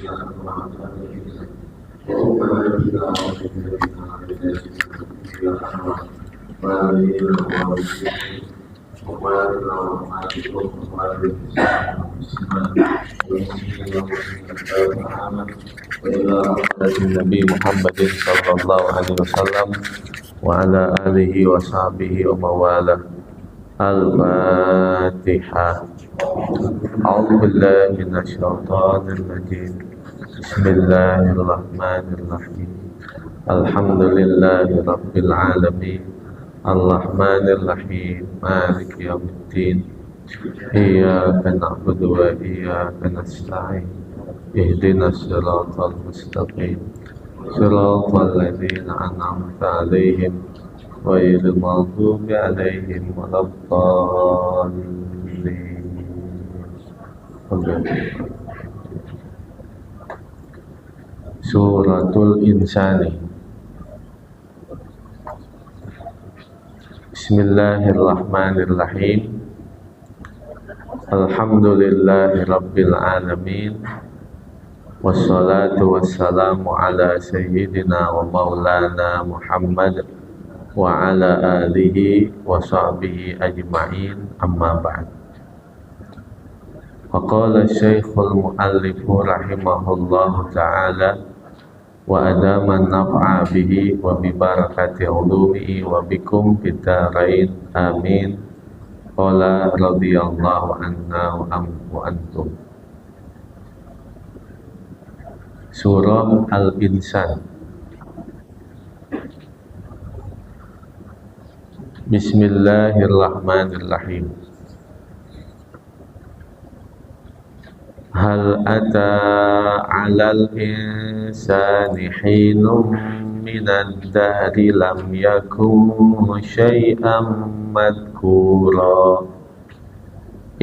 Nabi Muhammad sallallahu alaihi wasallam wa ala alihi wa sahbihi wa mawalah. Al-Fatihah. A'udzu billahi minasy syaithanir rajim. Bismillahirrahmanirrahim. Alhamdulillahi rabbil alamin. Ar-Rahmanir Rahim. Maliki yaumiddin. Iyyaka na'budu wa iyyaka nasta'in. Ihdinas siratal mustaqim. Siratal ladzina an'amta 'alaihim ghairil maghdubi 'alaihim waladdallin. Suratul Insani. Bismillahirrahmanirrahim. Alhamdulillahi rabbil alamin. Wassalatu wassalamu ala sayyidina wa maulana Muhammad wa ala alihi wa sahbihi ajma'in, amma ba'd. Faqala Syekhul Mu'allifu rahimahullahu ta'ala wa adama naf'a bihi wa bi barakati ulumihi wa bikum bidarain, amin. Qala radhiyallahu anna wa antum. Surah Al-Insan. Bismillahirrahmanirrahim. Hal ata 'alal insani hinum minad dahri lam yakun syai'an madhkura.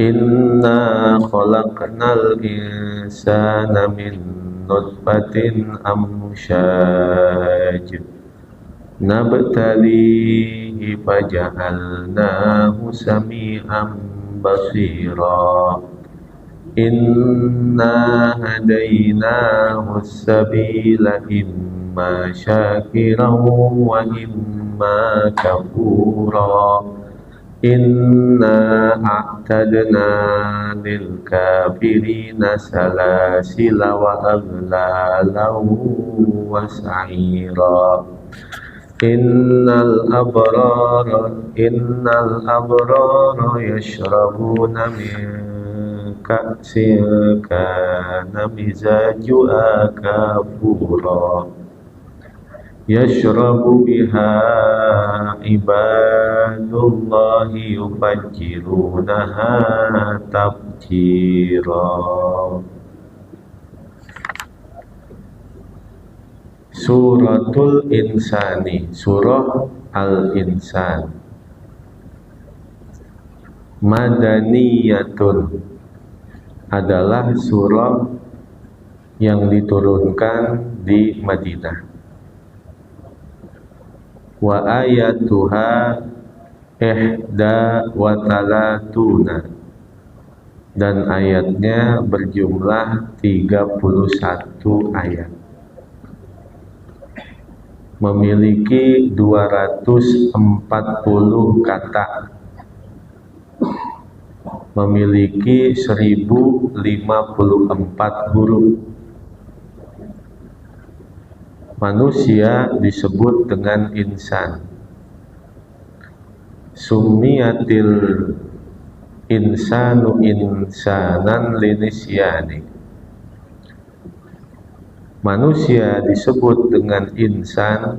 Inna khalaqnal insana min nutfatin amsyaj nabtalihi faja'alnahu sami'an basira. Inna hadainahu as-sabila imma syakiran wa imma kafura. Inna a'tadna lil kafirina salasila wa aghlalan wa sa'ira. Innal abrara yashrabuna min ka'sin kana mizajuha kafura. Yashrabu biha ibadullahi yufajjirunaha tabjira. Suratul Insani, Surah Al-Insan. Madaniyatun adalah surah yang diturunkan di Madinah. Wa ayatuha ihda wa talatuna, dan ayatnya berjumlah 31 ayat, memiliki 240 kata, memiliki 1054 huruf. Manusia disebut dengan insan. Summiyatil insanu insanan linisyani. Manusia disebut dengan insan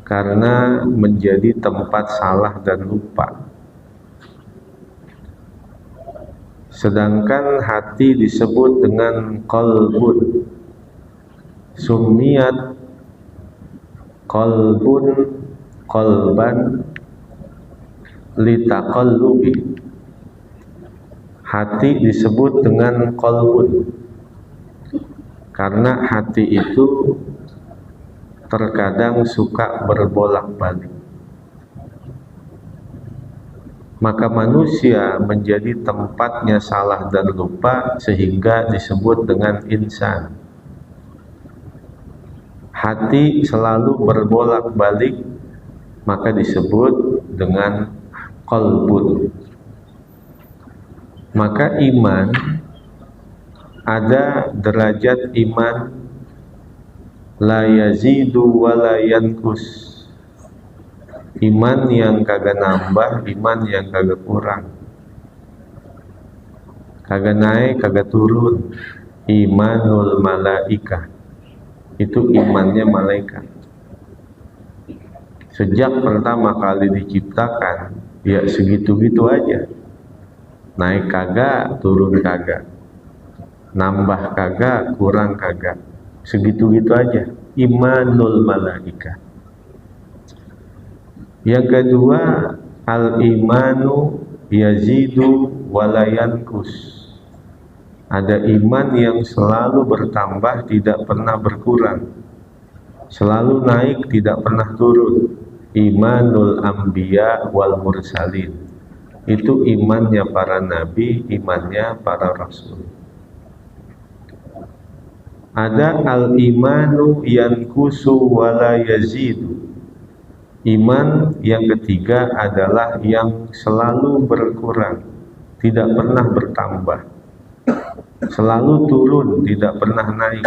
karena menjadi tempat salah dan lupa. Sedangkan hati disebut dengan qalbun. Summiyat qalban litaqallubi. Hati disebut dengan qalbun karena hati itu terkadang suka berbolak-balik. maka manusia menjadi tempatnya salah dan lupa sehingga disebut dengan insan. Hati selalu berbolak-balik maka disebut dengan qalbun. Maka iman, ada derajat iman la yazidu wa la yankus. Iman yang kagak nambah, iman yang kagak kurang, kagak naik, kagak turun. Imanul malaikah, itu imannya malaikat. Sejak pertama kali diciptakan, ya segitu-gitu aja. Naik kagak, turun kagak, nambah kagak, kurang kagak, segitu-gitu aja. Imanul malaikah. Yang kedua, al-imanu yazidu walayankus. Ada iman yang selalu bertambah, tidak pernah berkurang, selalu naik, tidak pernah turun. Imanul anbiya wal mursalin. Itu imannya para nabi, imannya para rasul. Ada al-imanu yankusu wala yazidu. Iman yang ketiga adalah yang selalu berkurang, tidak pernah bertambah, selalu turun, tidak pernah naik.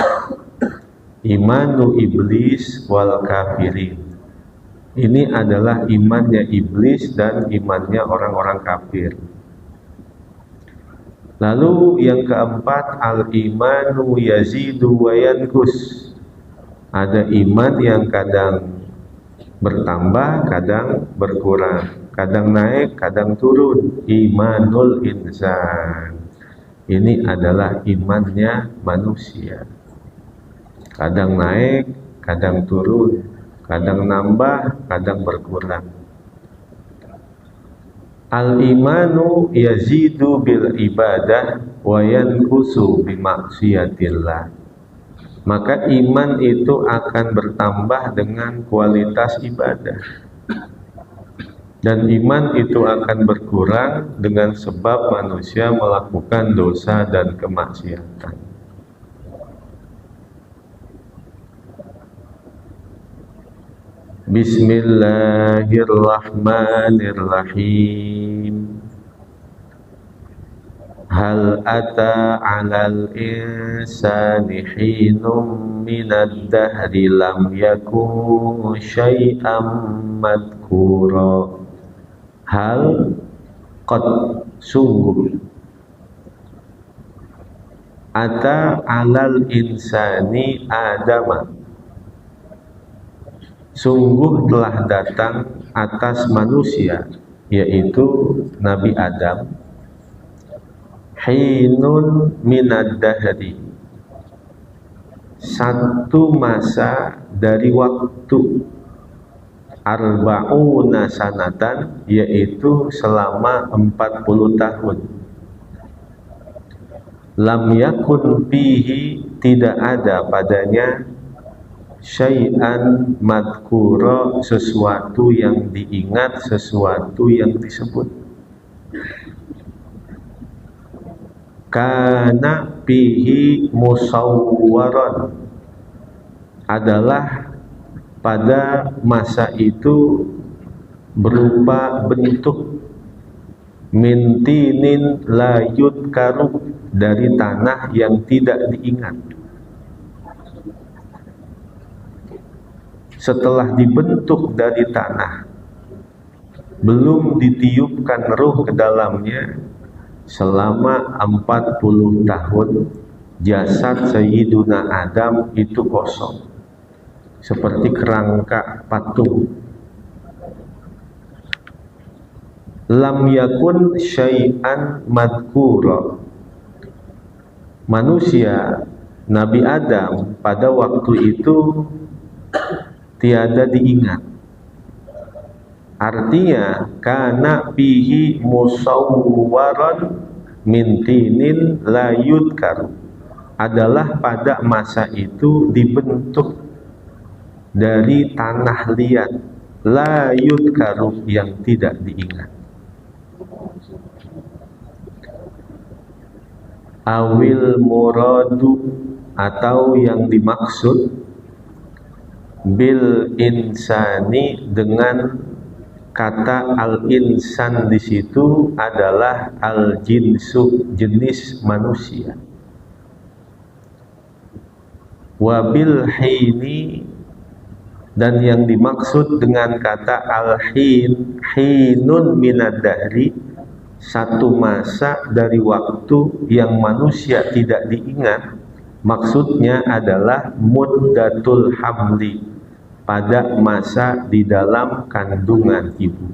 Imanu iblis wal kafirin. Ini adalah imannya iblis dan imannya orang-orang kafir. Lalu yang keempat, al-imanu yazidu wa yankus. Ada iman yang kadang bertambah, kadang berkurang, kadang naik, kadang turun. Imanul insan. Ini adalah imannya manusia. Kadang naik, kadang turun, kadang nambah, kadang berkurang. Al-imanu yazidu bil ibadah wa yankusu bi maksiatillah. Maka iman itu akan bertambah dengan kualitas ibadah, dan iman itu akan berkurang dengan sebab manusia melakukan dosa dan kemaksiatan. Bismillahirrahmanirrahim. Hal ata 'alal insani hinum minad dahri lam yakun syai'am madhkura. Hal, qad, sungguh, ata 'alal insani adama, sungguh telah datang atas manusia, yaitu Nabi Adam, hinun minad dahri, satu masa dari waktu, arba'una sanatan, yaitu selama 40 tahun. Lam yakun fihi, tidak ada padanya, syai'an madhkura, sesuatu yang diingat, sesuatu yang disebut. Kana fihi musawwaran, adalah pada masa itu berupa bentuk, mintinin layut karu, dari tanah yang tidak diingat. Setelah dibentuk dari tanah, belum ditiupkan ruh ke dalamnya, selama 40 tahun jasad Sayyiduna Adam itu kosong, seperti kerangka patung. Lam yakun syai'an madhkura, manusia Nabi Adam pada waktu itu tiada diingat. Artinya kana bihi musawwaran min tinin la yudkaru, adalah pada masa itu dibentuk dari tanah liat, la yudkaru, yang tidak diingat. awil muradu, atau yang dimaksud bil insani, dengan kata al insan di situ adalah al jinsu, jenis manusia. Wabil hini, dan yang dimaksud dengan kata al-hin, hinun minad dahri, satu masa dari waktu yang manusia tidak diingat, maksudnya adalah muddatul hamli, pada masa di dalam kandungan ibu.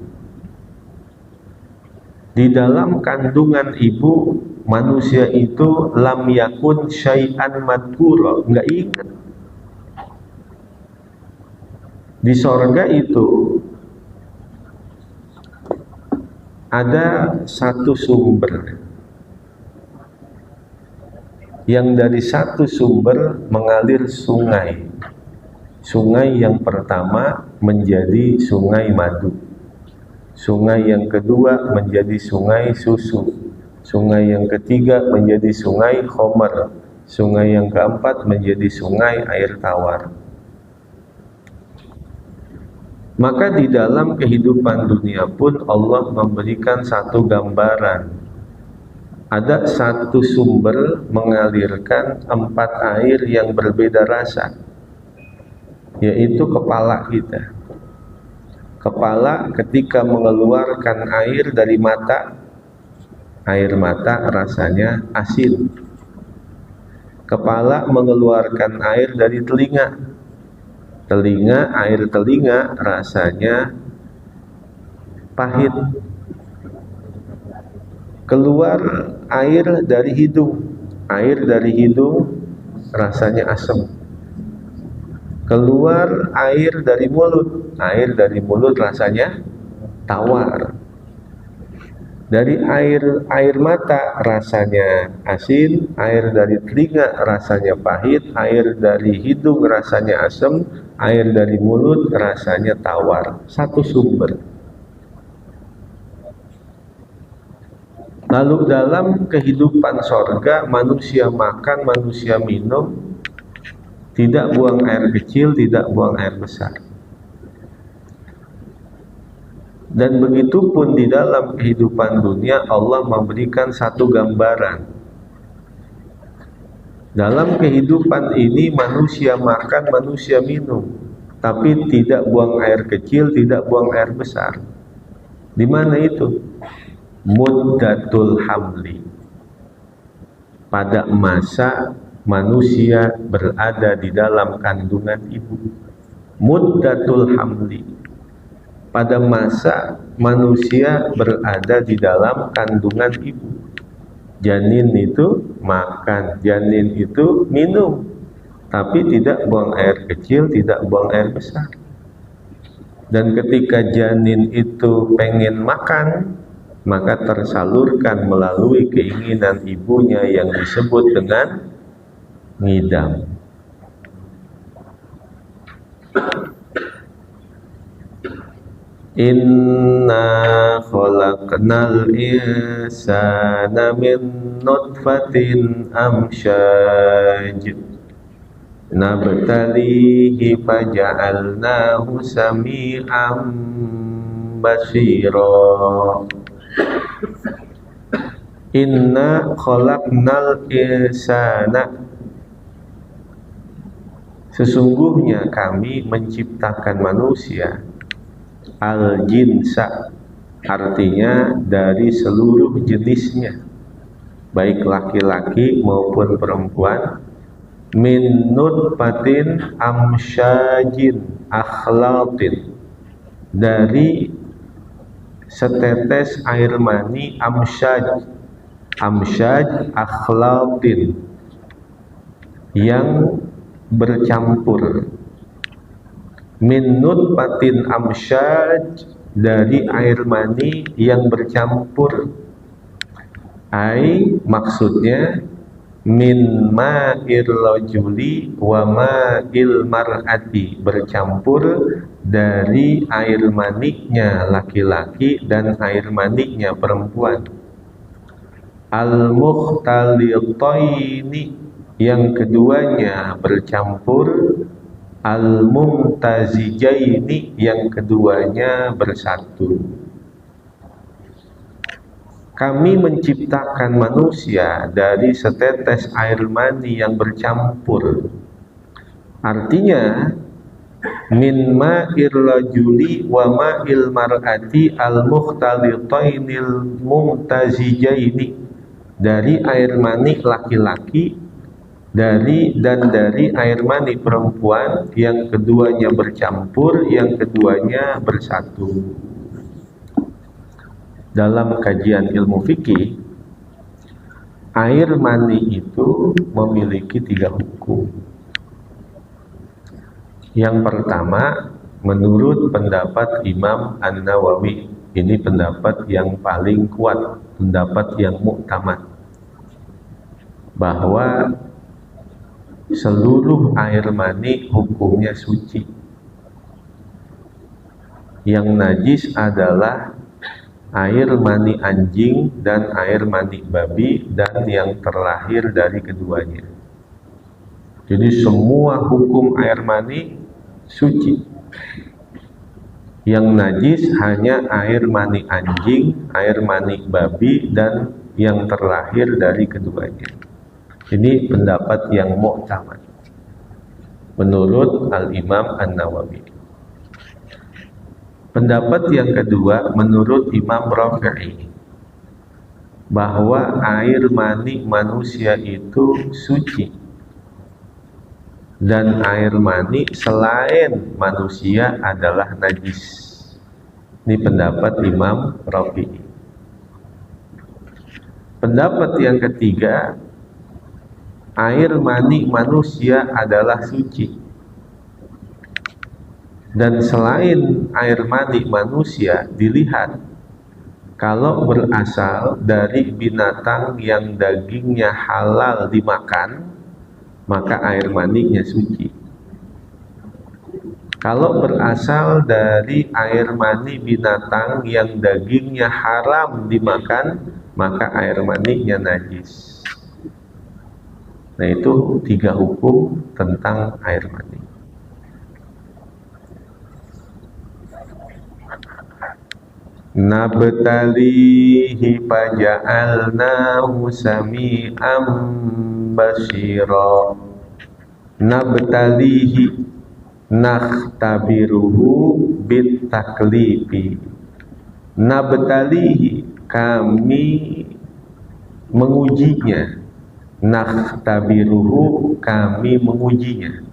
Di dalam kandungan ibu, manusia itu lam yakun syai'an madhura, nggak ingat. Di sorga itu ada satu sumber, yang dari satu sumber mengalir sungai. Sungai yang pertama menjadi sungai madu, sungai yang kedua menjadi sungai susu, sungai yang ketiga menjadi sungai khomer, sungai yang keempat menjadi sungai air tawar. Maka di dalam kehidupan dunia pun Allah memberikan satu gambaran. Ada satu sumber mengalirkan 4 air yang berbeda rasa, yaitu kepala kita. Kepala ketika mengeluarkan air dari mata, air mata rasanya asin. Kepala mengeluarkan air dari telinga, air telinga rasanya pahit. Keluar air dari hidung rasanya asam. Keluar air dari mulut rasanya tawar. Dari air mata rasanya asin, air dari telinga rasanya pahit, air dari hidung rasanya asam, air dari mulut rasanya tawar. Satu sumber. Lalu dalam kehidupan sorga, manusia makan, manusia minum, tidak buang air kecil, tidak buang air besar. Dan begitu pun di dalam kehidupan dunia, Allah memberikan satu gambaran. Dalam kehidupan ini manusia makan, manusia minum, tapi tidak buang air kecil, tidak buang air besar. Di mana itu? Muddatul hamli, pada masa manusia berada di dalam kandungan ibu. Muddatul hamli, pada masa manusia berada di dalam kandungan ibu. Janin itu makan, janin itu minum, tapi tidak buang air kecil, tidak buang air besar. Dan ketika janin itu pengen makan, maka tersalurkan melalui keinginan ibunya yang disebut dengan ngidam. Inna khalaqnal insana min nutfatin amsyaj nabtalihi faja'alnahu sami'an basira. Inna khalaqnal insana, sesungguhnya kami menciptakan manusia, al-jinsa, artinya dari seluruh jenisnya, baik laki-laki maupun perempuan, min nutfatin amsyajin akhlatin, dari setetes air mani amsyaj akhlatin, yang bercampur. Min nutfatin amsyaj, dari air mani yang bercampur. Ai, maksudnya min ma'ir rajuli wa ma'il mar'ati, bercampur dari air maniknya laki-laki dan air maniknya perempuan. al-mukhtalitaini, yang keduanya bercampur, al-mumtazijaini, yang keduanya bersatu. Kami menciptakan manusia dari setetes air mani yang bercampur. Artinya, min ma'ir rajuli wa ma'il mar'ati al-mukhtalitainil mumtazijaini, dari air mani laki-laki dari air mani perempuan yang keduanya bercampur, yang keduanya bersatu. Dalam kajian ilmu fikih, air mani itu memiliki 3 hukum. Yang pertama, menurut pendapat Imam An-Nawawi, ini pendapat yang paling kuat, pendapat yang muktamad, bahwa seluruh air mani hukumnya suci. Yang najis adalah air mani anjing dan air mani babi dan yang terlahir dari keduanya. Jadi semua hukum air mani suci. Yang najis hanya air mani anjing, air mani babi, dan yang terlahir dari keduanya. Ini pendapat yang mu'tamad menurut Al-Imam An-Nawawi. Pendapat yang kedua menurut Imam Rafi'i, bahwa air mani manusia itu suci, dan air mani selain manusia adalah najis. Ini pendapat Imam Rafi'i. Pendapat yang ketiga, air mani manusia adalah suci, dan selain air mani manusia dilihat, kalau berasal dari binatang yang dagingnya halal dimakan, maka air maninya suci. Kalau berasal dari air mani binatang yang dagingnya haram dimakan, maka air maninya najis. Nah, itu 3 hukum tentang air mani. Nabtalihi faja'alnahu sami'an basira. Nabtalihi, nakhtabiruhu bitaklifi. Nabtalihi, kami mengujinya. Nakhtabiruhu, kami mengujinya.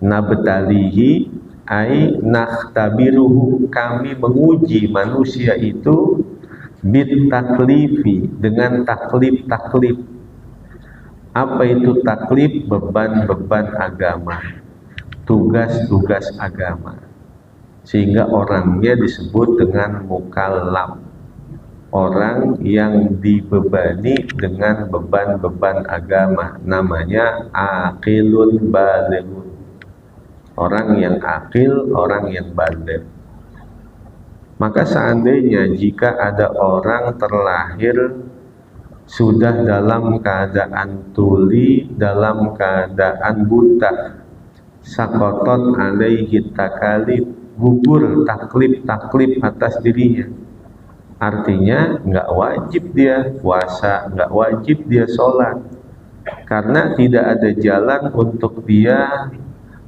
Nabtalihi ai nakhtabiruhu, kami menguji manusia itu bitaklifi, dengan taklif. Apa itu taklif? Beban-beban agama, tugas-tugas agama, sehingga orangnya disebut dengan mukallaf, orang yang dibebani dengan beban-beban agama, namanya aqilun balighun, orang yang akil, orang yang baligh. Maka seandainya jika ada orang terlahir sudah dalam keadaan tuli, dalam keadaan buta, sakotot alaihi takalif, gugur taklif atas dirinya. Artinya nggak wajib dia puasa, nggak wajib dia sholat, karena tidak ada jalan untuk dia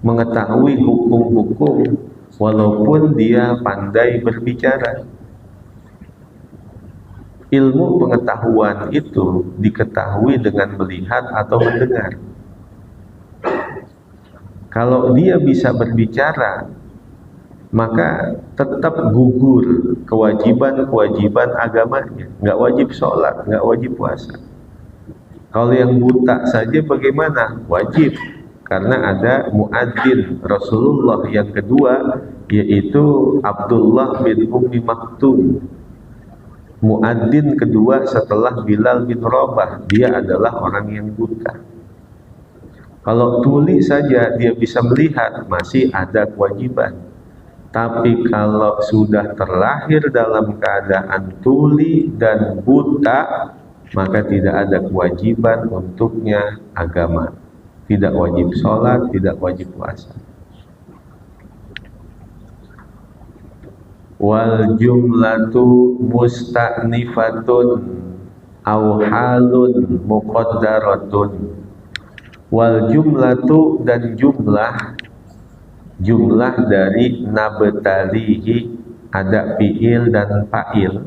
mengetahui hukum-hukum walaupun dia pandai berbicara. Ilmu pengetahuan itu diketahui dengan melihat atau mendengar. Kalau dia bisa berbicara, maka tetap gugur kewajiban-kewajiban agamanya. Nggak wajib sholat, nggak wajib puasa. Kalau yang buta saja bagaimana? Wajib, karena ada muadzin Rasulullah yang kedua, yaitu Abdullah bin Ummi Maktum. Muadzin kedua setelah Bilal bin Rabah, dia adalah orang yang buta. Kalau tuli saja dia bisa melihat, masih ada kewajiban. Tapi kalau sudah terlahir dalam keadaan tuli dan buta, maka tidak ada kewajiban untuknya agama. Tidak wajib sholat, tidak wajib puasa. Wal jumlatu musta'nifatun aw halun muqaddaratun. Wal jumlatu, dan jumlah dari nabtalihi, ada fi'il dan fa'il.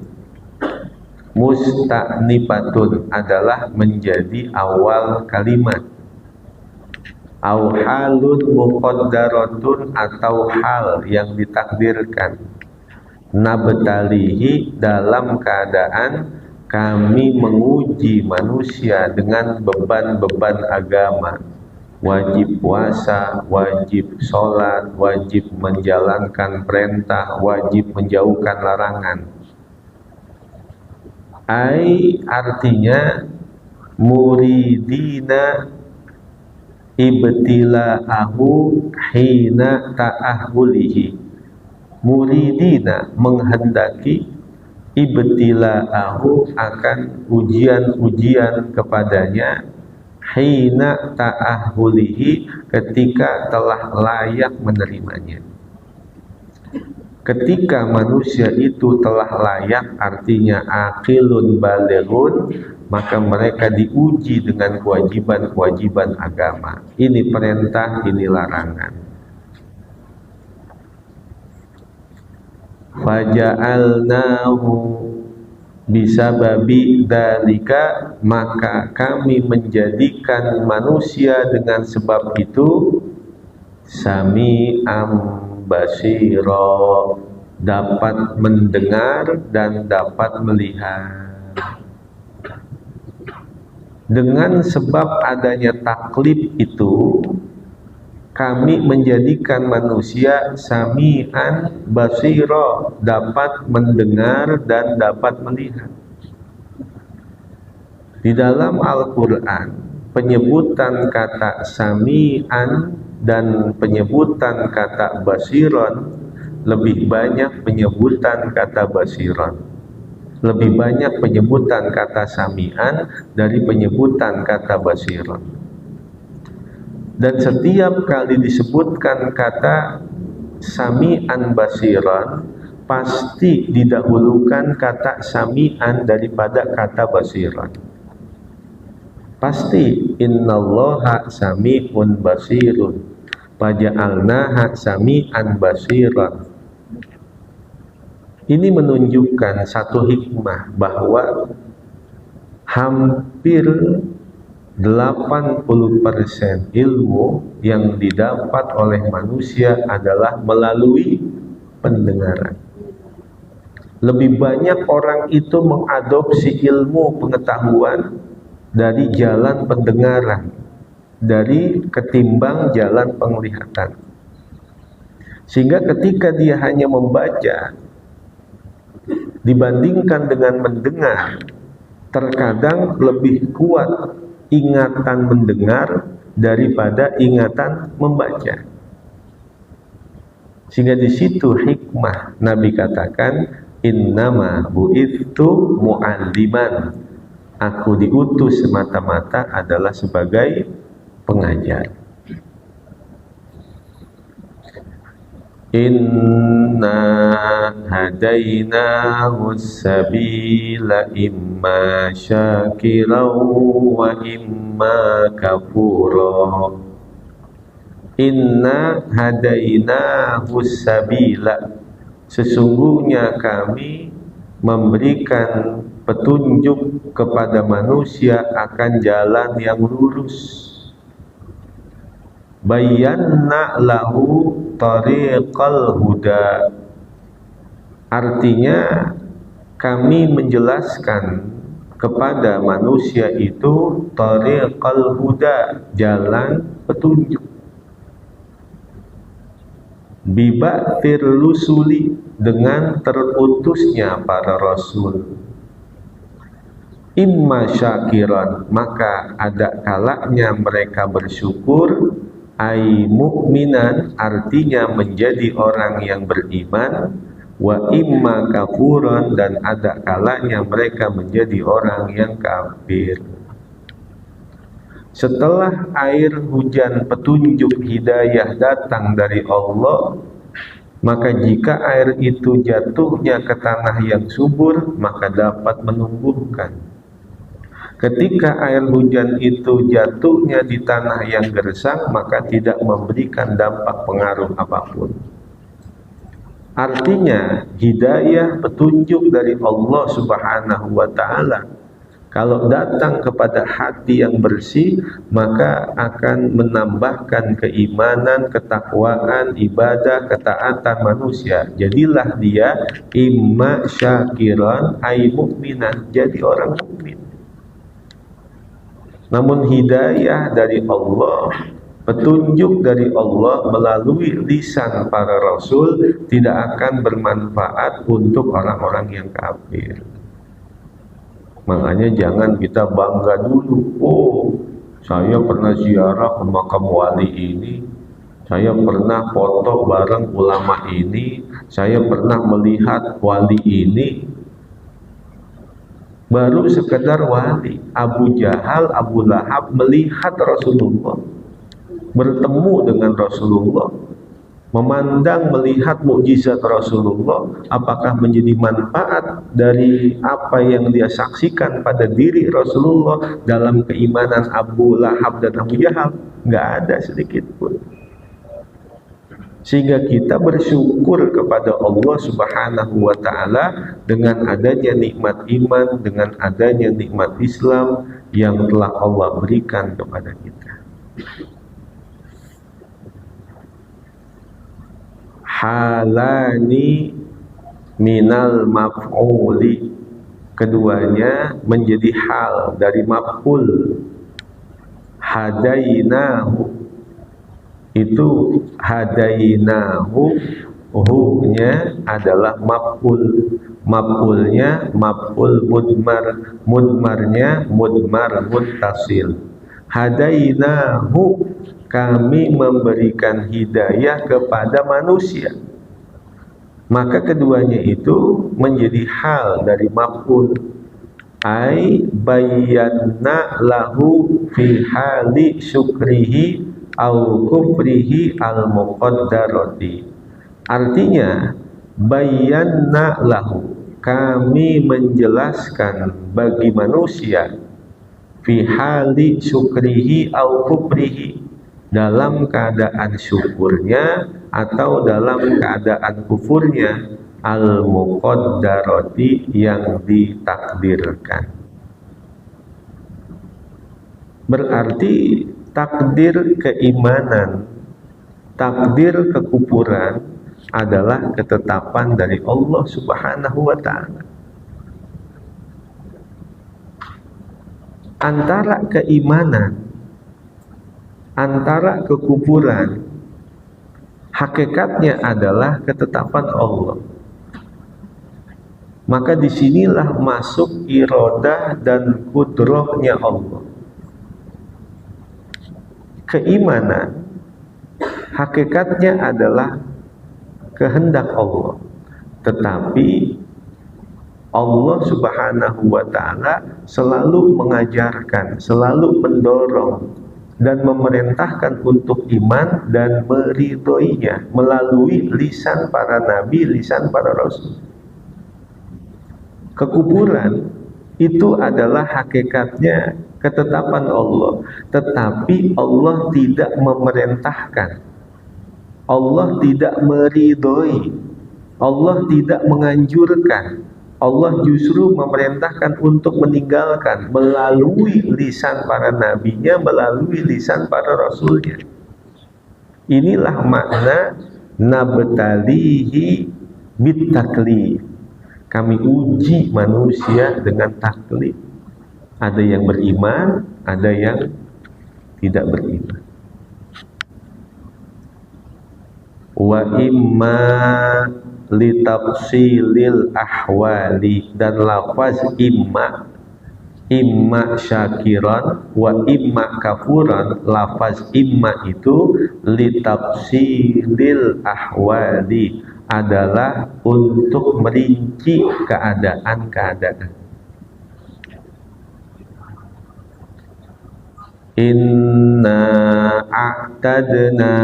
Musta'nifatun adalah menjadi awal kalimat. Au halun muqaddaratun, atau hal yang ditakdirkan. Nabtalihi, dalam keadaan kami menguji manusia dengan beban-beban agama. Wajib puasa, wajib sholat, wajib menjalankan perintah, wajib menjauhkan larangan. Artinya muridina ibtila'ahu hina ta'ahulihi. Muridina, menghendaki, ibtila'ahu, akan ujian-ujian kepadanya, hina ta'ahulihi, ketika telah layak menerimanya. Ketika manusia itu telah layak, artinya aqilun balighun, maka mereka diuji dengan kewajiban-kewajiban agama. Ini perintah, ini larangan. Faja'alnahu bisababi dzalika, maka kami menjadikan manusia dengan sebab itu sami'an basira, dapat mendengar dan dapat melihat. Dengan sebab adanya taklif itu, kami menjadikan manusia sami'an basira, dapat mendengar dan dapat melihat. Di dalam Al-Quran, penyebutan kata sami'an dan penyebutan kata basiron, lebih banyak penyebutan kata basiron. Lebih banyak penyebutan kata sami'an dari penyebutan kata basiron. Dan setiap kali disebutkan kata sami'an basiron, pasti didahulukan kata sami'an daripada kata basiron. Pasti. Innallaha sami'un basirun, faja'alnaha sami'an basiron. Ini menunjukkan satu hikmah bahwa hampir 80% ilmu yang didapat oleh manusia adalah melalui pendengaran. Lebih banyak orang itu mengadopsi ilmu pengetahuan dari jalan pendengaran, dari ketimbang jalan penglihatan. Sehingga ketika dia hanya membaca dibandingkan dengan mendengar, terkadang lebih kuat ingatan mendengar daripada ingatan membaca. Sehingga di situ hikmah Nabi katakan, innama bu'ithu mu'alliman, aku diutus semata-mata adalah sebagai pengajar. Inna hadainahu sabila imma syakira wa imma kafura. Inna hadainahu sabila, sesungguhnya kami memberikan petunjuk kepada manusia akan jalan yang lurus. Bayanna lahu tariqal huda, artinya kami menjelaskan kepada manusia itu tariqal huda, jalan petunjuk. Biba'tir rusuli, dengan terutusnya para rasul. Imma syakiran, maka ada kalanya mereka bersyukur. Ai mu'minan, artinya menjadi orang yang beriman. wa imma kafuran, dan ada kalanya mereka menjadi orang yang kafir. Setelah air hujan petunjuk hidayah datang dari Allah, maka jika air itu jatuhnya ke tanah yang subur, maka dapat menumbuhkan. Ketika air hujan itu jatuhnya di tanah yang gersang, maka tidak memberikan dampak pengaruh apapun. Artinya, hidayah petunjuk dari Allah Subhanahu wa Ta'ala, kalau datang kepada hati yang bersih, maka akan menambahkan keimanan, ketakwaan, ibadah, ketaatan manusia. Jadilah dia imma syakiran ay mu'minan, jadi orang mukmin. Namun hidayah dari Allah, petunjuk dari Allah melalui lisan para rasul tidak akan bermanfaat untuk orang-orang yang kafir. Makanya jangan kita bangga dulu, oh saya pernah ziarah ke makam wali ini, saya pernah foto bareng ulama ini, saya pernah melihat wali ini. Baru sekedar wali, Abu Jahal, Abu Lahab melihat Rasulullah, bertemu dengan Rasulullah, memandang, melihat mukjizat Rasulullah. Apakah menjadi manfaat dari apa yang dia saksikan pada diri Rasulullah dalam keimanan Abu Lahab dan Abu Jahal? Nggak ada sedikit pun. Sehingga kita bersyukur kepada Allah Subhanahu wa Ta'ala dengan adanya nikmat iman, dengan adanya nikmat Islam yang telah Allah berikan kepada kita. Halani minal maf'uli, keduanya menjadi hal dari maf'ul. Hadainahu, itu hadainahu, hu-nya adalah maf'ul, maf'ulnya maf'ul mudmar, mudmarnya mudmar muttasil. Hadainahu, kami memberikan hidayah kepada manusia. Maka keduanya itu menjadi hal dari maf'ul. Ai bayyana lahu fi hali syukrihi au kufrihi al-muqaddarati. Artinya, bayyana lahu, kami menjelaskan bagi manusia, fi hali syukrihi au kufrihi, dalam keadaan syukurnya atau dalam keadaan kufurnya, al-muqaddarati, yang ditakdirkan. Berarti takdir keimanan, takdir kekufuran adalah ketetapan dari Allah Subhanahu wa Ta'ala. Antara keimanan, antara kekufuran, hakikatnya adalah ketetapan Allah. Maka disinilah masuk iradah dan kudrahnya Allah. Keimanan hakikatnya adalah kehendak Allah, tetapi Allah Subhanahu wa Ta'ala selalu mengajarkan, selalu mendorong dan memerintahkan untuk iman dan meridhoinya melalui lisan para nabi, lisan para rasul. Kekufuran itu adalah hakikatnya ketetapan Allah, tetapi Allah tidak memerintahkan, Allah tidak meridhoi, Allah tidak menganjurkan, Allah justru memerintahkan untuk meninggalkan melalui lisan para nabinya, melalui lisan para rasulnya. Inilah makna nabtalihi bitaklif, kami uji manusia dengan taklif. Ada yang beriman, ada yang tidak beriman. Wa imma litafsilil ahwali, dan lafaz imma, imma syakiran wa imma kafuran, lafaz imma itu litafsilil ahwali, adalah untuk merinci keadaan-keadaan. Inna a'tadna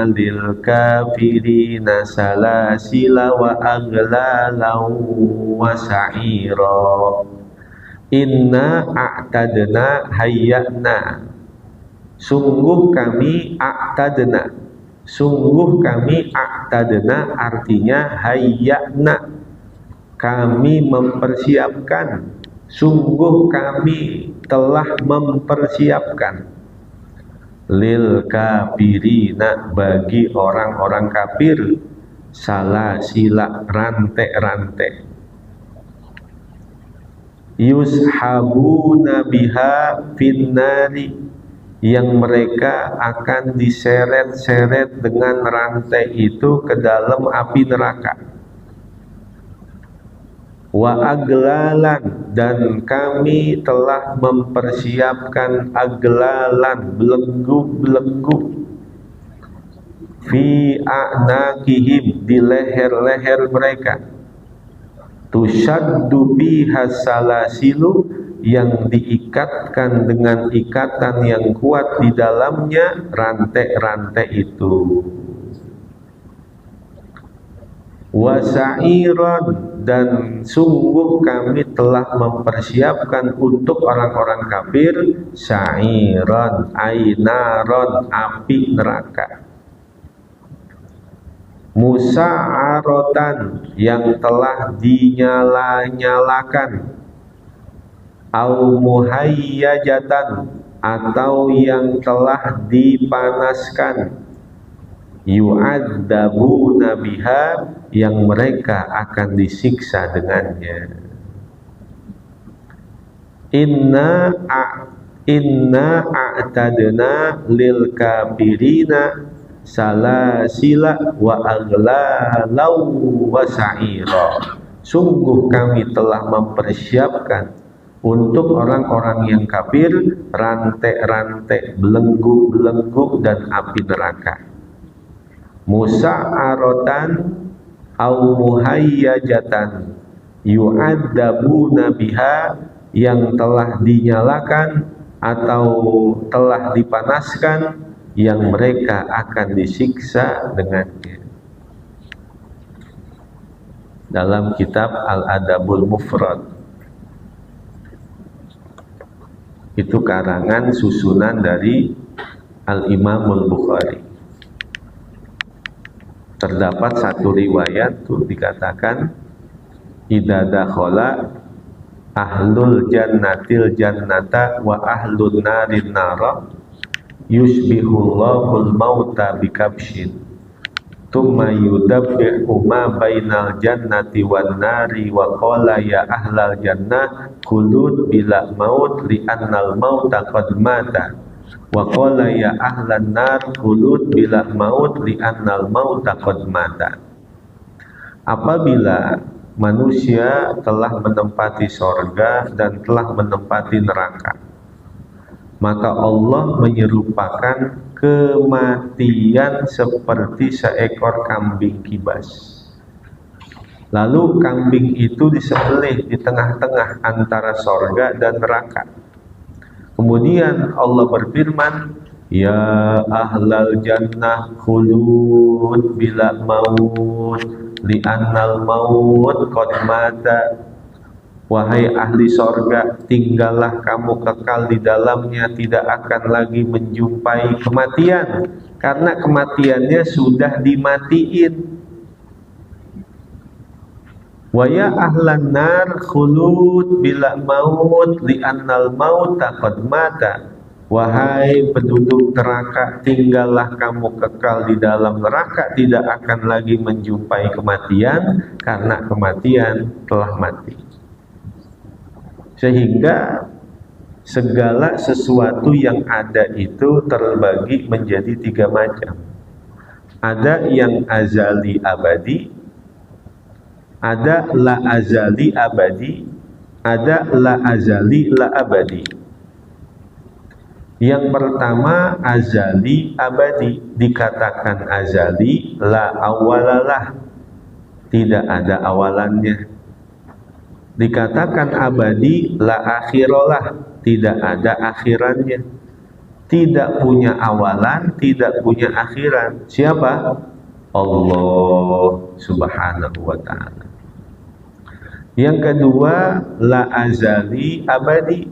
lil kafirina salasila wa aghlalan wa sa'ira. Inna a'tadna hayyana, sungguh kami a'tadna, sungguh kami a'tadna artinya hayyana, kami mempersiapkan, sungguh kami telah mempersiapkan, lil kafirina bagi orang-orang kafir, salasila rantai-rantai, yushabuna biha finnari, yang mereka akan diseret-seret dengan rantai itu ke dalam api neraka. Wa aglalan, dan kami telah mempersiapkan aglalan, belenggu-belenggu, fi a'naqihim, di leher-leher mereka, tushaddu biha salasilu, yang diikatkan dengan ikatan yang kuat di dalamnya rantai-rantai itu. Wasairon, dan sungguh kami telah mempersiapkan untuk orang-orang kafir sairon, ainaron, api neraka. Musa'arotan, yang telah dinyala-nyalakan, au muhayyajatan, atau yang telah dipanaskan, yu'adzabuna biha, yang mereka akan disiksa dengannya. Inna a'tadna lil kafirina salasila wa aghlalau wa sa'ira, sungguh kami telah mempersiapkan untuk orang-orang yang kafir rantai-rantai, belenggu-belenggu dan api neraka. Musa'arotan au muhayyajatan, yu'adzabuna biha, yang telah dinyalakan atau telah dipanaskan, yang mereka akan disiksa dengannya. Dalam kitab Al-Adabul Mufrad, itu karangan susunan dari Al-Imamul Bukhari, terdapat satu riwayat tuh dikatakan, idza dakhala ahlul jannatil jannata wa ahlun narin nara, yusbihullahul mauta bikabshin, thumma yudabbi'u ma bainal jannati wan nari, wa qala ya ahlal jannah khulud bila maut li annal mauta qad mata, wa qala ya ahlan nar khulud bila maut li annal mauta qad mata. Apabila manusia telah menempati sorga dan telah menempati neraka, maka Allah menyerupakan kematian seperti seekor kambing kibas. Lalu kambing itu disembelih di tengah-tengah antara sorga dan neraka. Kemudian Allah berfirman, ya ahlal jannah khulud bila maut li'annal maut qad mata, wahai ahli sorga, tinggallah kamu kekal di dalamnya, tidak akan lagi menjumpai kematian, karena kematiannya sudah dimatiin. Wa ya ahlan nar khulud bila maut li'annal mauta qad mata, wahai penduduk neraka, tinggallah kamu kekal di dalam neraka, tidak akan lagi menjumpai kematian, karena kematian telah mati. Sehingga segala sesuatu yang ada itu terbagi menjadi tiga macam. Ada yang azali abadi, ada la azali abadi, ada la azali la abadi. Yang pertama azali abadi, dikatakan azali la awalalah, tidak ada awalannya. Dikatakan abadi, la akhiralah, tidak ada akhirannya. Tidak punya awalan, tidak punya akhiran. Siapa? Allah subhanahu wa ta'ala. Yang kedua, la azali abadi,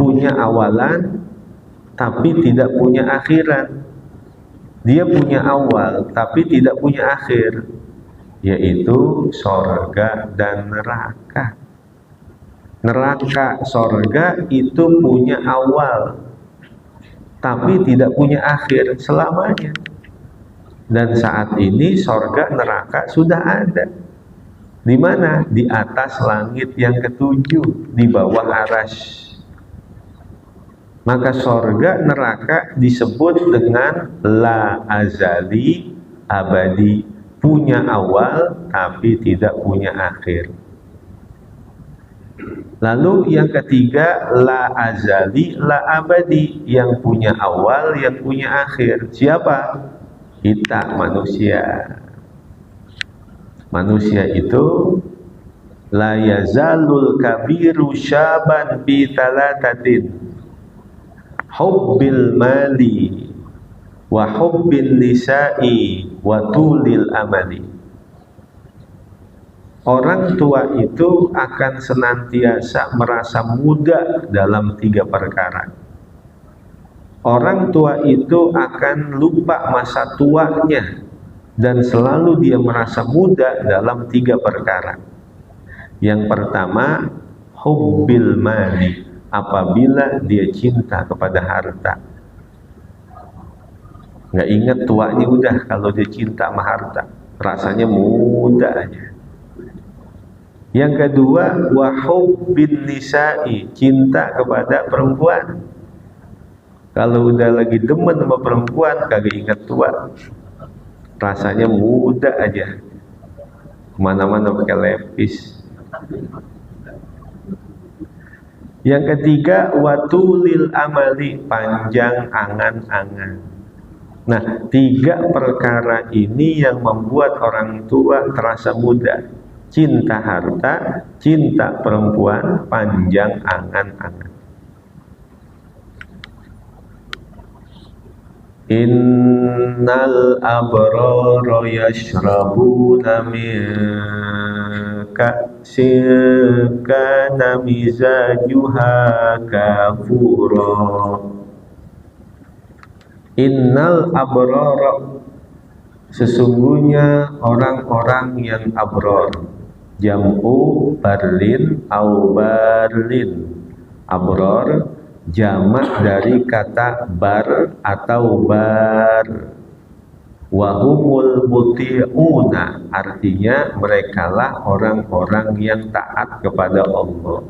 punya awalan tapi tidak punya akhiran. Dia punya awal tapi tidak punya akhir, yaitu sorga dan neraka. Neraka, sorga itu punya awal tapi tidak punya akhir selamanya. Dan saat ini sorga neraka sudah ada. Di mana? Di atas langit yang ketujuh, di bawah arasy. Maka sorga neraka disebut dengan la azali abadi, punya awal tapi tidak punya akhir. Lalu yang ketiga, la azali la abadi, yang punya awal, yang punya akhir. Siapa? Kita manusia. Manusia itu la yazalul kabiru syaban bi talatatin, hubbil mali wa hubbil nisa'i wa tulil amali. Orang tua itu akan senantiasa merasa muda dalam 3 perkara. Orang tua itu akan lupa masa tuanya dan selalu dia merasa muda dalam 3 perkara. Yang pertama, hubbil mali, apabila dia cinta kepada harta. Nggak ingat tuanya udah kalau dia cinta sama harta, rasanya muda aja. Yang kedua, wa hubbin nisa'i, cinta kepada perempuan. Kalau udah lagi demen sama perempuan, kagak ingat tua, rasanya muda aja, kemana-mana pakai lepis. Yang ketiga, watulil amali, panjang angan-angan. Nah, 3 perkara ini yang membuat orang tua terasa muda: cinta harta, cinta perempuan, panjang angan-angan. Innal abrara yashrabuna min ka'sin kana mizajuha kafura. Innal abrara, sesungguhnya orang-orang yang abror, jam'u barlin au barlin. Abror jamak dari kata bar atau bar. Wahumul muti'una, artinya merekalah orang-orang yang taat kepada Allah.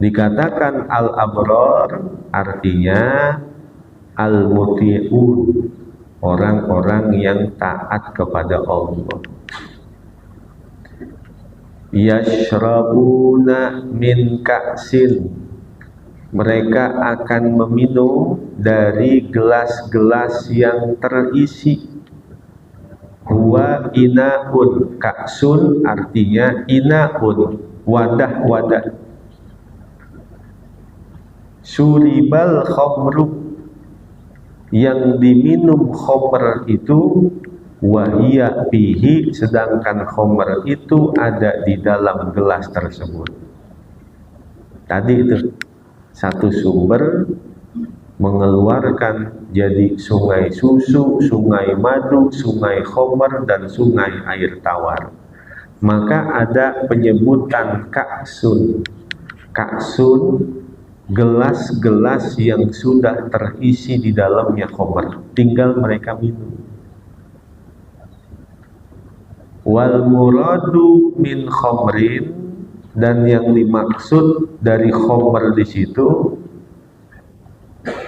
Dikatakan al-abror artinya al-muti'un, orang-orang yang taat kepada Allah. Yashrabuna min ka'sin, mereka akan meminum dari gelas-gelas yang terisi. Huwa inaun, ka'sun artinya inaun, wadah-wadah. Suribal khamru, yang diminum khamr itu, wahia bihi, sedangkan khamr itu ada di dalam gelas tersebut. Tadi itu satu sumber mengeluarkan jadi sungai susu, sungai madu, sungai khamr, dan sungai air tawar. Maka ada penyebutan ka'sun. Ka'sun, gelas-gelas yang sudah terisi di dalamnya khamr, tinggal mereka minum. Wal muradu min khamrin, dan yang dimaksud dari khamr di situ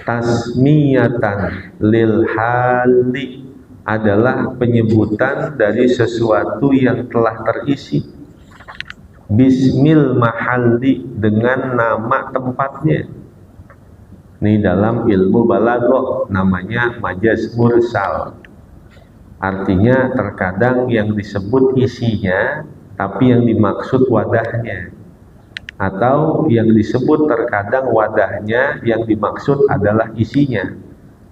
tasmiyatan lil hali, adalah penyebutan dari sesuatu yang telah terisi. Bismil mahalli, dengan nama tempatnya. Ini dalam ilmu balaghah namanya majaz mursal. Artinya terkadang yang disebut isinya tapi yang dimaksud wadahnya, atau yang disebut terkadang wadahnya yang dimaksud adalah isinya,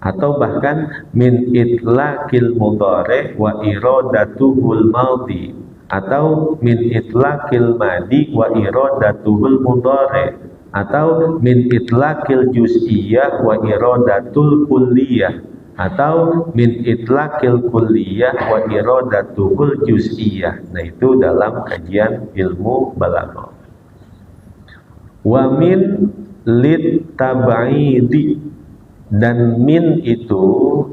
atau bahkan min itlaqil mudhari wa iradatuhul madhi, atau min itlaqil madi wa iradatuhul mudhari, atau min itlaqil juz'iyah wa iradatul kulliyah, atau min itlaqil kulliyah wa iradatul juz'iyah. Nah, itu dalam kajian ilmu balaghah. Wa min lit tab'idi, dan min itu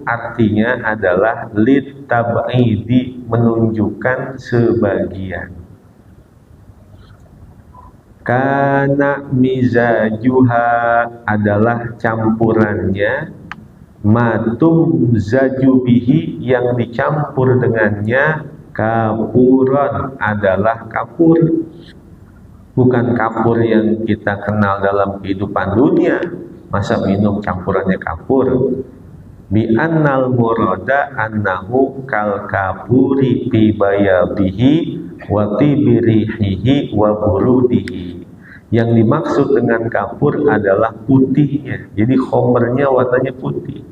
artinya adalah lit tab'idi, menunjukkan sebagian. Kana mizajuha adalah campurannya, matum zajubihi yang dicampur dengannya, kapuron adalah kapur, bukan kapur yang kita kenal dalam kehidupan dunia. Masa minum campurannya kapur? Bi annal murada annahu kal kapuri fi bayadihi wa tibirihi wa burudihi. Yang dimaksud dengan kapur adalah putihnya, jadi khomernya warnanya putih,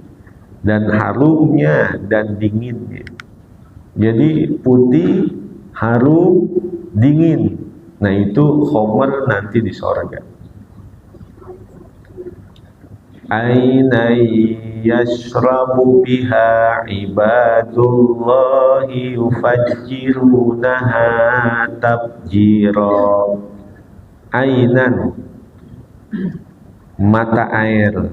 dan harumnya dan dinginnya. Jadi putih, harum, dingin. Nah, itu khomer nanti di sorga. Aina yashrabu biha ibadullahi yufajjirunaha tabjira. Ainan, mata air.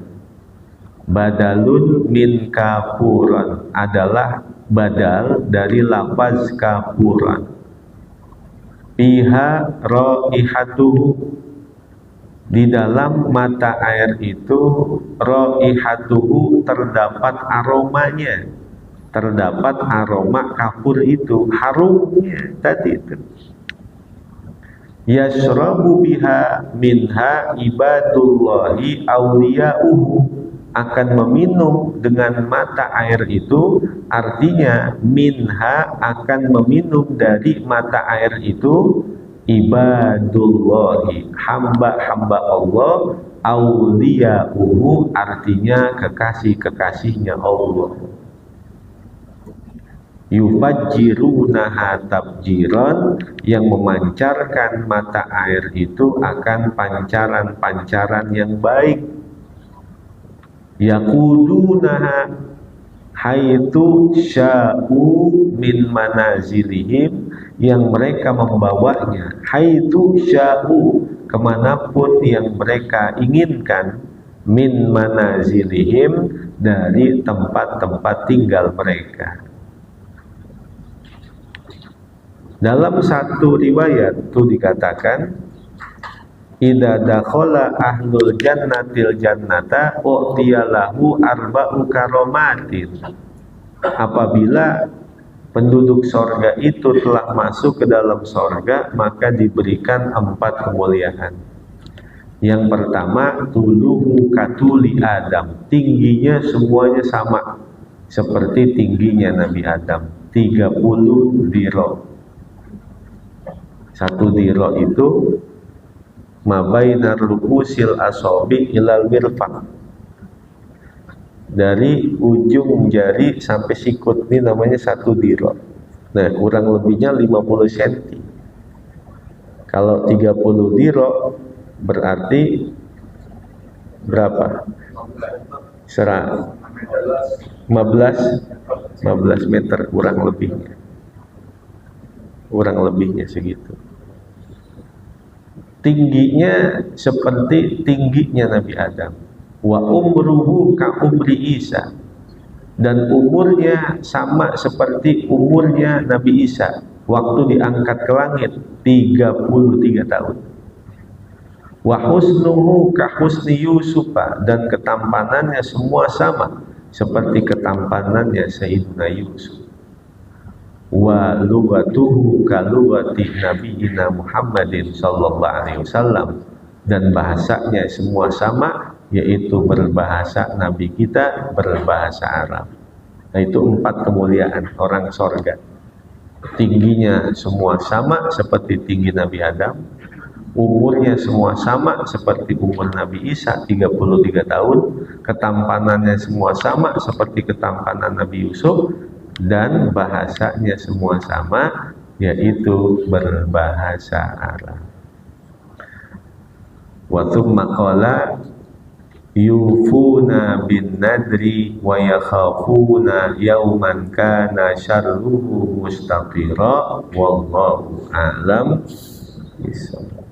Badalun min kapuran adalah badal dari lafaz kapuran. Biha raihatuhu, di dalam mata air itu raihatuhu terdapat aromanya, terdapat aroma kapur itu, harumnya tadi itu. Yashrabu biha minha ibadullahi awliya'uhu, akan meminum dengan mata air itu, artinya minha akan meminum dari mata air itu ibadullahi, hamba-hamba Allah, awliya'uhu artinya kekasih-kekasihnya Allah. Yufajjirunaha tabjiran, yang memancarkan mata air itu akan pancaran-pancaran yang baik. Yaqudunaha haitu sya'u min manazilihim, yang mereka membawanya, haitu sya'u, kemanapun yang mereka inginkan, min manazilihim, dari tempat-tempat tinggal mereka. Dalam satu riwayat itu dikatakan, idza dakhala ahlul jannatil jannata u'tiyalahu arba'u karomatin. Apabila penduduk sorga itu telah masuk ke dalam sorga, maka diberikan 4 kemuliaan. Yang pertama, tuluhu katuli Adam, tingginya semuanya sama seperti tingginya Nabi Adam, 30 diro. 1 diro itu mabainar ru'usil asobi ilal mirfaq, dari ujung jari sampai sikut, ini namanya 1 diro. Nah, kurang lebihnya 50 cm. Kalau 30 diro berarti berapa? 15 meter kurang lebihnya. Kurang lebihnya segitu. Tingginya seperti tingginya Nabi Adam. Wa umruhu ka umri Isa, dan umurnya sama seperti umurnya Nabi Isa waktu diangkat ke langit, 33 tahun. Wa husnuhu ka husni Yusufa, dan ketampanannya semua sama seperti ketampanannya Sayyidina Yusuf. Wa lughatuhu ka lughati nabiyina Muhammadin sallallahu alaihi wasallam, dan bahasanya semua sama, yaitu berbahasa Nabi kita, berbahasa Arab. Nah, itu 4 kemuliaan orang sorga. Tingginya semua sama seperti tinggi Nabi Adam, umurnya semua sama seperti umur Nabi Isa 33 tahun, ketampanannya semua sama seperti ketampanan Nabi Yusuf, dan bahasanya semua sama, yaitu berbahasa Arab. Wa tsumma qala yufuna bin nadri wa yakhafuna yawman kana syarruhu mustaqira wallahu a'lam bissawab.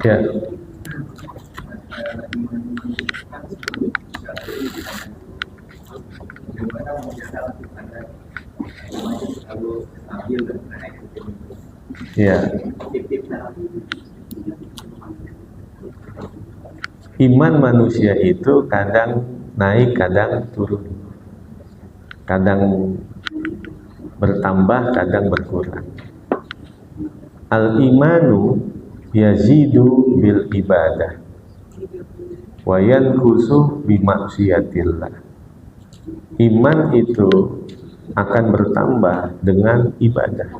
Ya. Ya. Iman manusia itu kadang naik, kadang turun. Kadang bertambah, kadang berkurang. Al-imanu yazidu bil ibadah wa yanqusu bi maksiatillah. Iman itu akan bertambah dengan ibadah.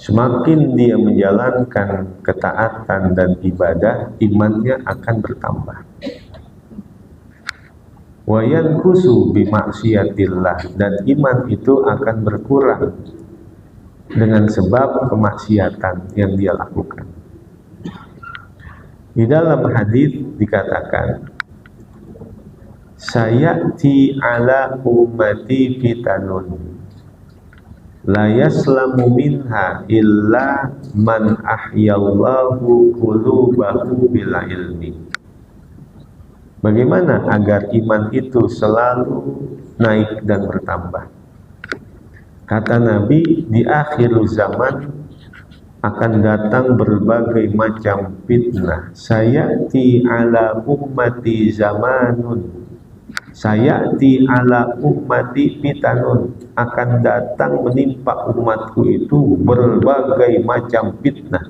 Semakin dia menjalankan ketaatan dan ibadah, imannya akan bertambah. Wa yanqusu bi maksiatillah, dan iman itu akan berkurang dengan sebab kemaksiatan yang dia lakukan. Di dalam hadis dikatakan, sayati ala ummati fitanun la yaslamu minha illa man ahyallahu qulubahu bil ilmi. Bagaimana agar iman itu selalu naik dan bertambah? Kata Nabi, di akhir zaman akan datang berbagai macam fitnah. Sayati ala ummati zamanun, sayati ala ummati fitanun, akan datang menimpa umatku itu berbagai macam fitnah.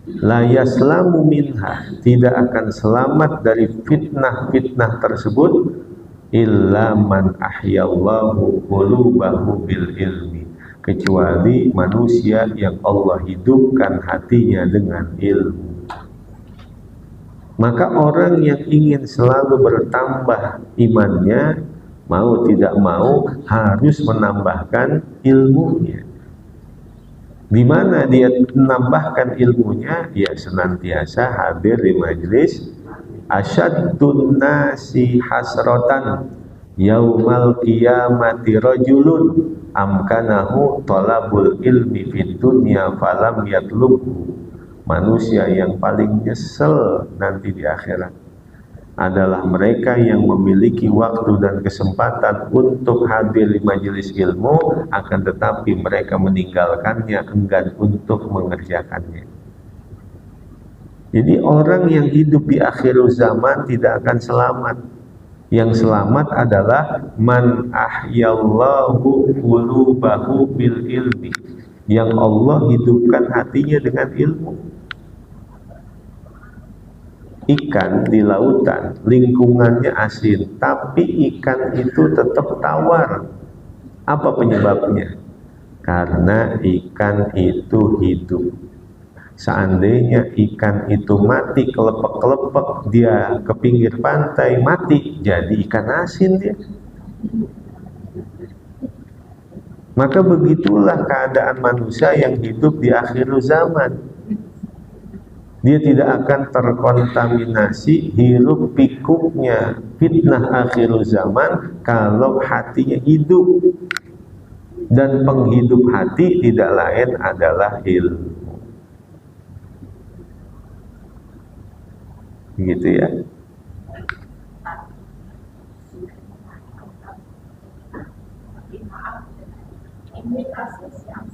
La yaslamu minha, tidak akan selamat dari fitnah-fitnah tersebut, illa man ahyallahu qulubahu bil ilmi, kecuali manusia yang Allah hidupkan hatinya dengan ilmu. Maka orang yang ingin selalu bertambah imannya, mau tidak mau harus menambahkan ilmunya. Di mana dia menambahkan ilmunya? Ya senantiasa hadir di majelis. Asyaddun nasi hasratan yaumal qiyamati rajulun amkanahu talabul ilmi fid dunya falam yatlubhu. Manusia yang paling nyesel nanti di akhirat adalah mereka yang memiliki waktu dan kesempatan untuk hadir di majelis ilmu, akan tetapi mereka meninggalkannya, enggan untuk mengerjakannya. Jadi orang yang hidup di akhir zaman tidak akan selamat. Yang selamat adalah man ahyallahu qulubahu bil ilmi, yang Allah hidupkan hatinya dengan ilmu. Ikan di lautan lingkungannya asin, tapi ikan itu tetap tawar. Apa penyebabnya? Karena ikan itu hidup. Seandainya ikan itu mati, kelepek-kelepek, dia ke pinggir pantai mati, jadi ikan asin dia. Maka begitulah keadaan manusia yang hidup di akhir zaman. Dia tidak akan terkontaminasi hiruk pikuknya fitnah akhir zaman kalau hatinya hidup. Dan penghidup hati tidak lain adalah ilmu. Gitu ya. Ini kasus yang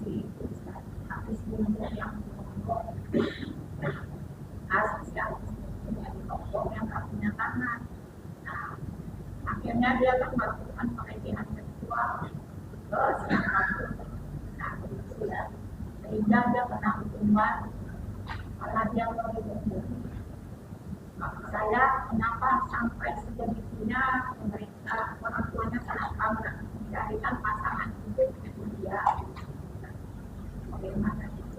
kasus yang menjadi tokoh yang tak punya tangan. Nah, akhirnya dia akan melakukan pelecehan seksual ke siapapun. Nah, begitu ya. Sehingga dia kena hukum Umar karena dia berpikir, saya kenapa sampai sebegitunya mereka orang tuanya sangat bangga mencarikan pasangan hidup dengan dia. Bagaimana itu?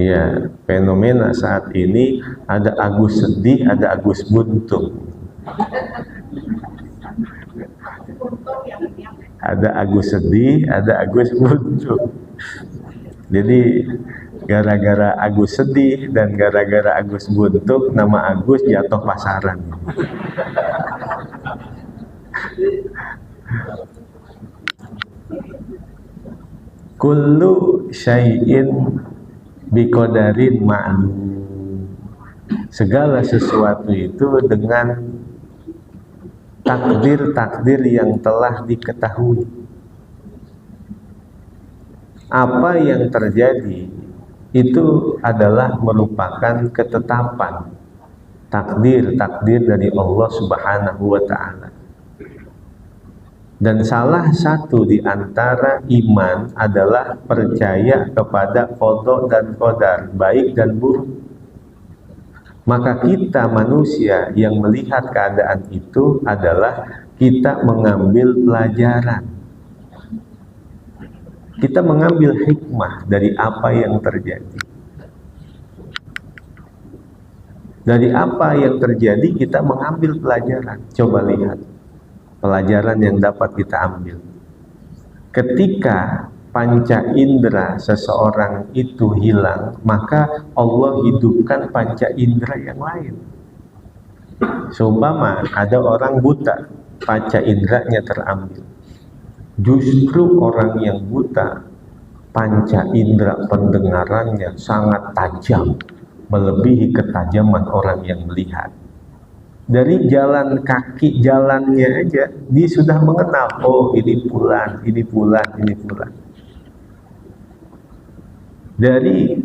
Ya, fenomena saat ini ada Agus sedih, ada Agus buntung. Ada Agus sedih, ada Agus buntung. Jadi gara-gara Agus sedih dan gara-gara Agus buntung, nama Agus jatuh pasaran. Kullu syai'in biqadarin ma'lum. Segala sesuatu itu dengan takdir-takdir yang telah diketahui. Apa yang terjadi itu adalah merupakan ketetapan takdir-takdir dari Allah Subhanahu wa ta'ala. Dan salah satu di antara iman adalah percaya kepada qada dan qadar, baik dan buruk. Maka kita manusia yang melihat keadaan itu adalah kita mengambil pelajaran. Kita mengambil hikmah dari apa yang terjadi. Dari apa yang terjadi kita mengambil pelajaran. Coba lihat pelajaran yang dapat kita ambil. Ketika panca indera seseorang itu hilang, maka Allah hidupkan panca indera yang lain. Seumpama ada orang buta, panca inderanya terambil. Justru orang yang buta, panca indera pendengarannya sangat tajam, melebihi ketajaman orang yang melihat. Dari jalan kaki jalannya aja dia sudah mengenal, oh ini fulan, ini fulan, ini fulan. Dari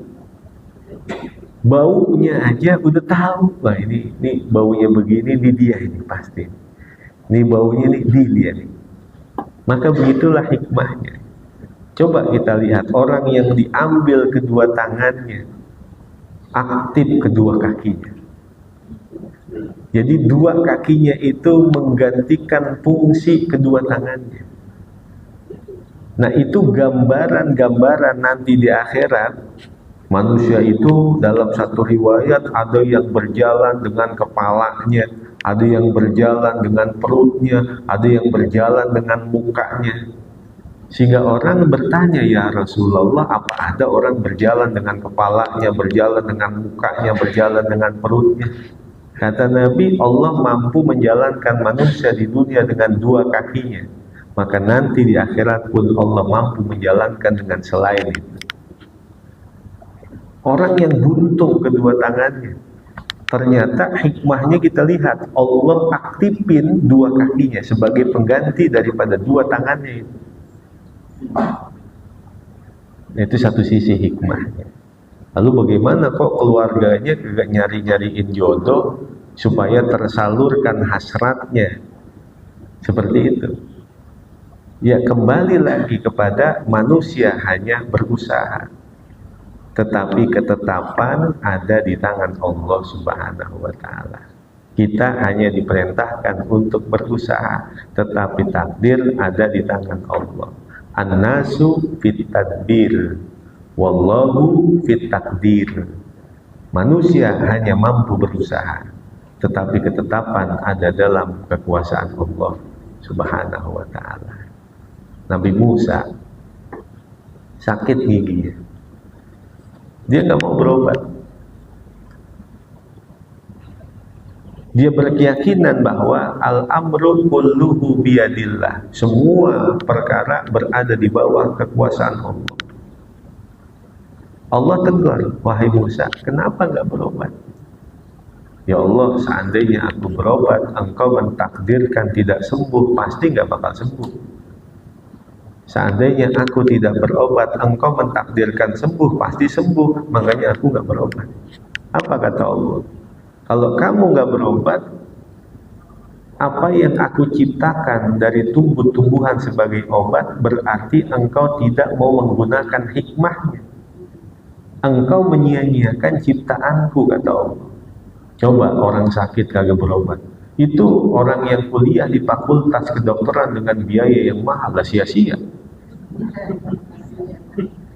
baunya aja udah tahu, wah ini baunya begini, di dia ini pasti. Ini baunya ini di dia nih. Maka begitulah hikmahnya. Coba kita lihat orang yang diambil kedua tangannya, aktif kedua kakinya. Jadi dua kakinya itu menggantikan fungsi kedua tangannya. Nah itu gambaran-gambaran nanti di akhirat. Manusia itu dalam satu riwayat ada yang berjalan dengan kepalanya, ada yang berjalan dengan perutnya, ada yang berjalan dengan mukanya. Sehingga orang bertanya, ya Rasulullah, apa ada orang berjalan dengan kepalanya, berjalan dengan mukanya, berjalan dengan perutnya? Kata Nabi, Allah mampu menjalankan manusia di dunia dengan dua kakinya. Maka nanti di akhirat pun Allah mampu menjalankan dengan selain itu. Orang yang buntung kedua tangannya, ternyata hikmahnya kita lihat, Allah aktifin dua kakinya sebagai pengganti daripada dua tangannya itu. Itu satu sisi hikmahnya. Lalu bagaimana kok keluarganya juga nyari-nyariin jodoh supaya tersalurkan hasratnya? Seperti itu. Ya kembali lagi kepada manusia hanya berusaha. Tetapi ketetapan ada di tangan Allah Subhanahu wa ta'ala. Kita hanya diperintahkan untuk berusaha, tetapi takdir ada di tangan Allah. An-nasu fit tadbir, wallahu fit takdir. Manusia hanya mampu berusaha, tetapi ketetapan ada dalam kekuasaan Allah Subhanahu wa ta'ala. Nabi Musa sakit giginya, dia nggak mau berobat. Dia berkeyakinan bahwa al-amru kulluhu biyadillah, semua perkara berada di bawah kekuasaan Allah. Allah tegur, wahai Musa, kenapa nggak berobat? Ya Allah, seandainya aku berobat, engkau mentakdirkan tidak sembuh, pasti nggak bakal sembuh. Seandainya aku tidak berobat, engkau mentakdirkan sembuh, pasti sembuh, makanya aku nggak berobat. Apa kata Allah? Kalau kamu nggak berobat, apa yang aku ciptakan dari tumbuh-tumbuhan sebagai obat, berarti engkau tidak mau menggunakan hikmahnya. engkau menyia-nyiakan ciptaanku, kata Allah. Coba orang sakit kagak berobat, itu orang yang kuliah di fakultas kedokteran dengan biaya yang mahal, sia-sia.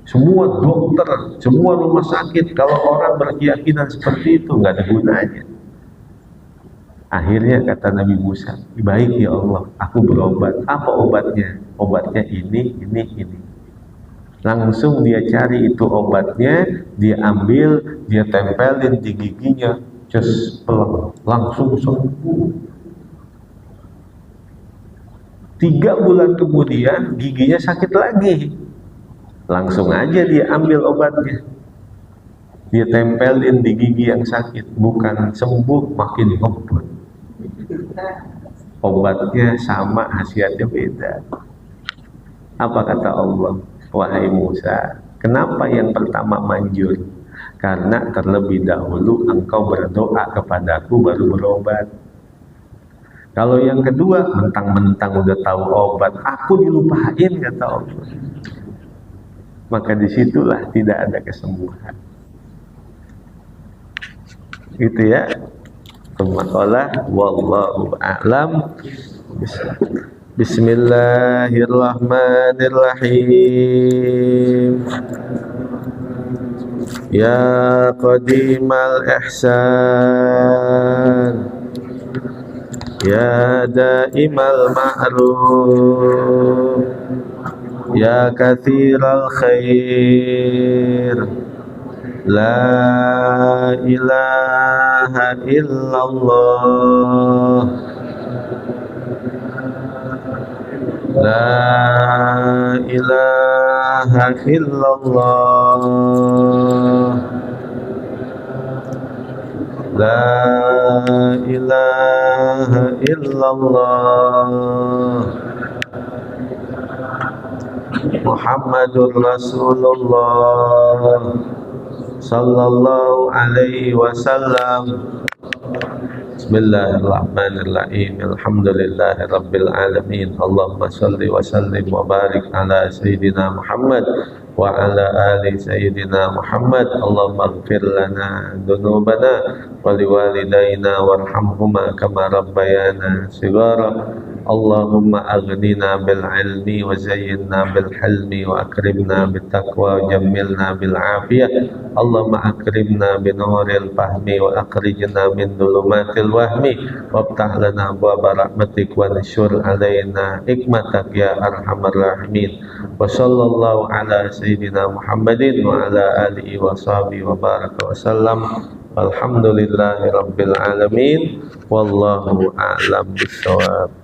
Semua dokter, semua rumah sakit, kalau orang berkeyakinan seperti itu nggak ada gunanya. Akhirnya kata Nabi Musa, baik ya Allah, aku berobat. Apa obatnya? Obatnya ini. Langsung dia cari itu obatnya, dia ambil, dia tempelin di giginya, peleng, langsung sembuh. 3 bulan kemudian giginya sakit lagi, langsung aja dia ambil obatnya, dia tempelin di gigi yang sakit, bukan sembuh, makin ngebut. Obatnya sama, khasiatnya beda. Apa kata Allah? Wahai Musa, kenapa yang pertama manjur? Karena terlebih dahulu engkau berdoa kepadaku baru berobat. Kalau yang kedua, mentang-mentang udah tahu obat, aku dilupain, kata Allah. Maka disitulah tidak ada kesembuhan. Gitu ya. Qala wallahu a'lam. Bismillahirrahmanirrahim. Ya qadimal ihsan, ya daimal ma'ruf, ya kathiral khair, la ilaha illallah, la ilaha illallah, la ilaha illallah, Muhammadur Rasulullah sallallahu alaihi wasallam. Bismillahirrahmanirrahim. Alhamdulillahi rabbil alamin. Allahumma salli wa sallim wa barik ala sayyidina Muhammad wa ala ali sayyidina Muhammad. Allahumma ighfir lana dhunubana wa liwalidayna warhamhuma kama rabbayana shighara. Allahumma aghnina bil ilmi wa zayyinna bil hilmi wa akrimna bit taqwa wa jammilna bil afiyah. Allahumma akrimna bi nuril fahmi wa akhrijna min dhulumatil wahmi waftah lana abwaaba rahmatik wa anshur alaina hikmatak ya arhamar rahimin. Wa sallallahu ala sayyidina Muhammadin wa ala alihi wa sahbihi wa baraka wa sallam. Alhamdulillahi rabbil alamin. Wallahu a'lam bissawab.